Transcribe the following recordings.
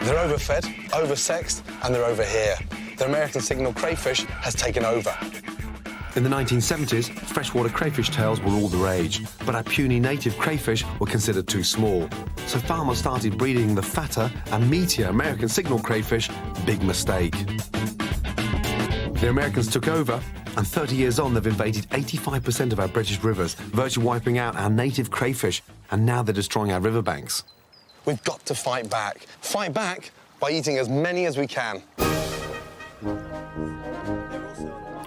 They're overfed, oversexed, and they're over here. The American signal crayfish has taken over. In the 1970s, freshwater crayfish tails were all the rage, but our puny native crayfish were considered too small. So farmers started breeding the fatter and meatier American signal crayfish. Big mistake. The Americans took over, and 30 years on, they've invaded 85% of our British rivers, virtually wiping out our native crayfish, and now they're destroying our riverbanks. We've got to fight back. Fight back by eating as many as we can.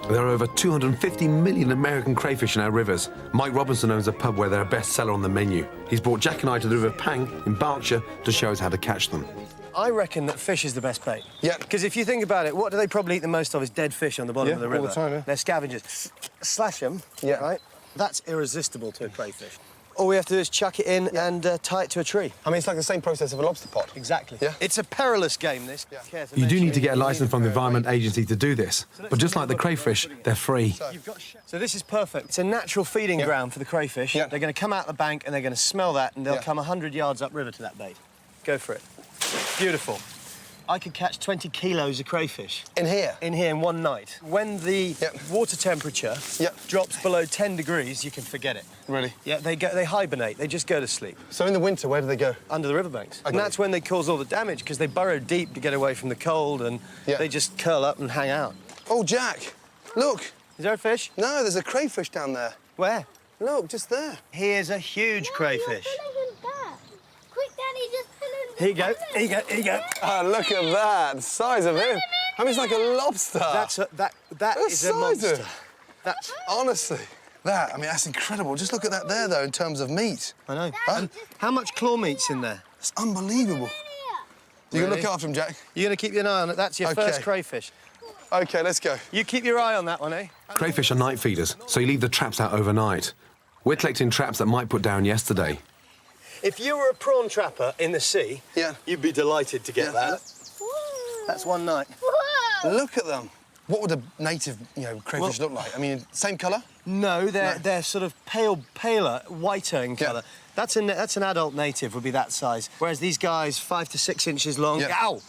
There are over 250 million American crayfish in our rivers. Mike Robinson owns a pub where they're a bestseller on the menu. He's brought Jack and I to the River Pang in Berkshire to show us how to catch them. I reckon that fish is the best bait. Yeah. Because if you think about it, what do they probably eat the most of is dead fish on the bottom of the river. all the time, yeah. They're scavengers. Slash them, Yeah. right? That's irresistible to a crayfish. All we have to do is chuck it in and tie it to a tree. I mean, it's like the same process of a lobster pot. Exactly. Yeah. It's a perilous game, this. Yeah. You do need to get a licence from the Environment Agency to do this, but just like the crayfish, they're free. So this is perfect. It's a natural feeding ground for the crayfish. Yeah. They're going to come out the bank and they're going to smell that and they'll come 100 yards upriver to that bait. Go for it. Beautiful. I could catch 20 kilos of crayfish. In here? In here in one night. When the water temperature drops below 10 degrees, you can forget it. Really? Yeah, they hibernate. They just go to sleep. So in the winter, where do they go? Under the riverbanks. And that's when they cause all the damage, because they burrow deep to get away from the cold and they just curl up and hang out. Oh, Jack, look. Is there a fish? No, there's a crayfish down there. Where? Look, just there. Here's a huge crayfish. Quick, Daddy, just pull him. Here you go, here you go, here you go. Oh, look at that, the size of him. I mean, it's like a lobster. That is a monster. That's honestly, I mean, that's incredible. Just look at that there, though, in terms of meat. I know. And how much claw meat's in there? It's unbelievable. You gonna look after him, Jack? You're gonna keep an eye on it. That's your first crayfish. OK, let's go. You keep your eye on that one, eh? Crayfish are night feeders, so you leave the traps out overnight. We're collecting traps that Mike put down yesterday. If you were a prawn trapper in the sea, you'd be delighted to get that. That's one night. Look at them. What would a native, crayfish look like? I mean, same colour? No, they're sort of paler, whiter in colour. That's an adult native, would be that size. Whereas these guys, 5 to 6 inches long. Ow!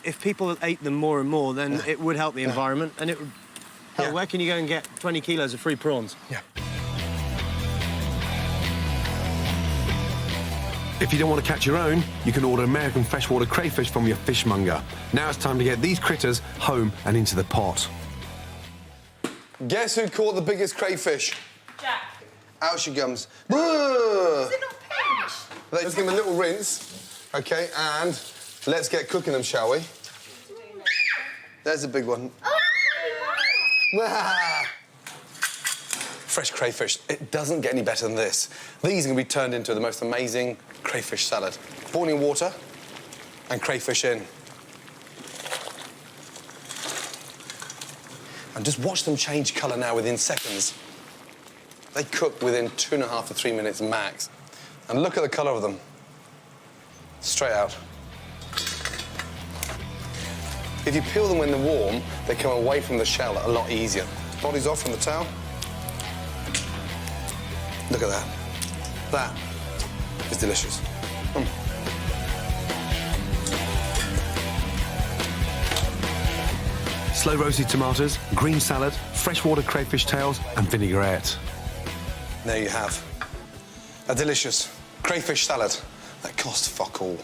If people ate them more and more, then it would help the environment, and it would. Hell, where can you go and get 20 kilos of free prawns? Yeah. If you don't want to catch your own, you can order American freshwater crayfish from your fishmonger. Now it's time to get these critters home and into the pot. Guess who caught the biggest crayfish? Jack. Out she comes. Is it not pinch? Let's give them a little rinse. OK, and let's get cooking them, shall we? There's a big one. Fresh crayfish. It doesn't get any better than this. These are going to be turned into the most amazing crayfish salad. Boiling water and crayfish in. And just watch them change colour now within seconds. They cook within 2.5 to 3 minutes max. And look at the colour of them. Straight out. If you peel them when they're warm, they come away from the shell a lot easier. Body's off from the towel. Look at that. That is delicious. Slow roasted tomatoes, green salad, freshwater crayfish tails and vinaigrette. There you have a delicious crayfish salad that costs fuck all.